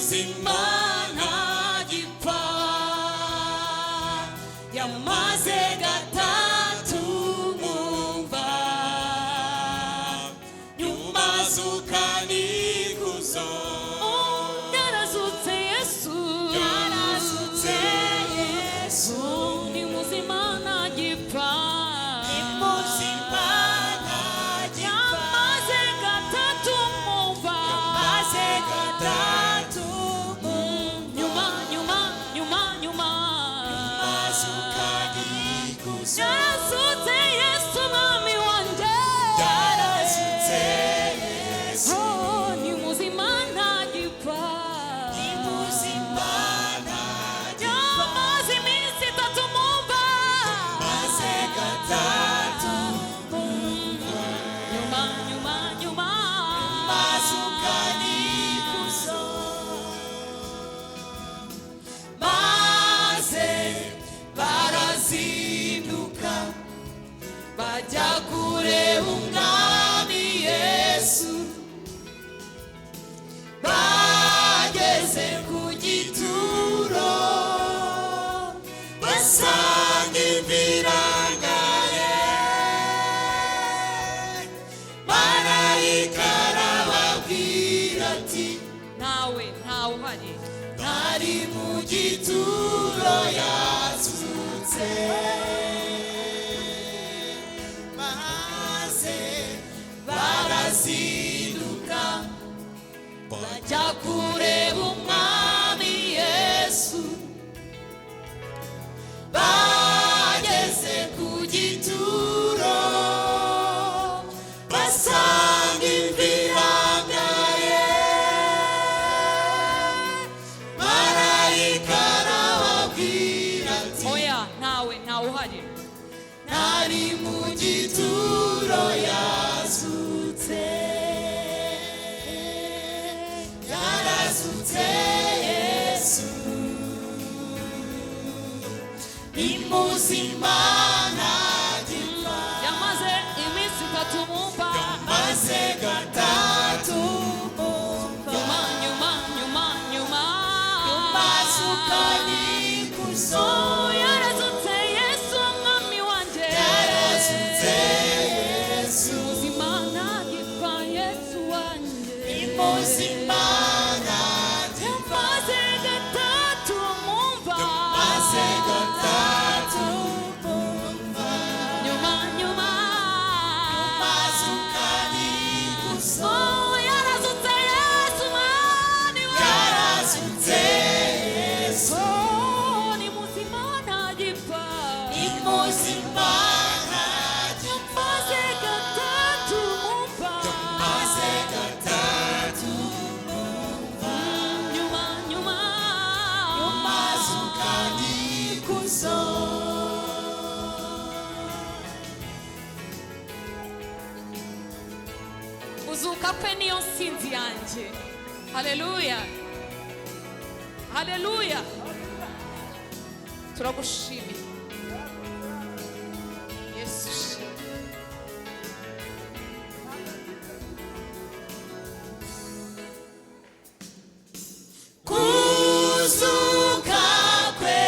muzima ntagipfa yamaze gatatu mumva nyuma zuka n'ikuzo yarazutse Yesu ni muzima ntagipfa bajya kureba umwami Yesu bageze ku gituro basanga ibirangaye marayika arababwira ati ntawe uhari ntari mu gituro yazutse barazinduka bajya kureba umwami Yesu bageze ku gituro basanga ibirangaye marayika arababwira ati oya ntawe uhari ntari mu gituro yazutse Yesu ni muzima ntagipfa yamaze iminsi itatu mumva yamaze gatatu mumva nyuma zuka n'ikuzo yarazutse Yesu umwami wanjye yarazutse Yesu muzima ntagipfa Yesu wanjye ni muzima kuzuka kwe niyo nsinzi yanjye haleluya haleluya turagushimiye Yesu kuzuka kwe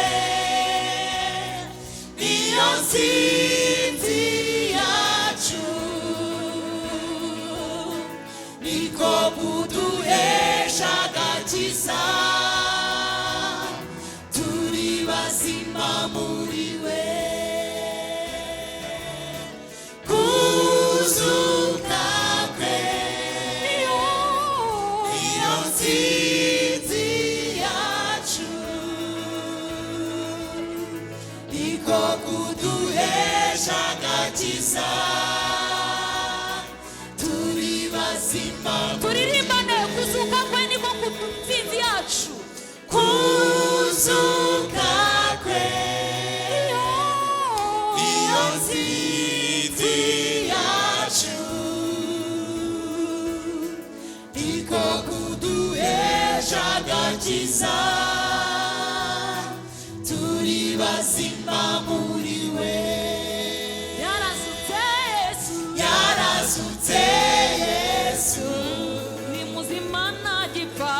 niyo nsinzi yacu niko kuduhesha agakiza turi bazima muri we kuzuka kwe niyo nsinzi yacu niko kuduhesha agakiza turi bazima turirimbane kuzuka kwe niko kutsinzi yacu kuzuka kwe niyo nsinzi yacu niko kuduhesha agakiza turi bazima muri we yarazutse Yesu ni muzima ntagipfa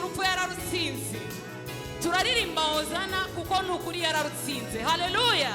urupfu yararutsinze. Turaririmba hozana kuko nukuri yararutsinze. Haleluya.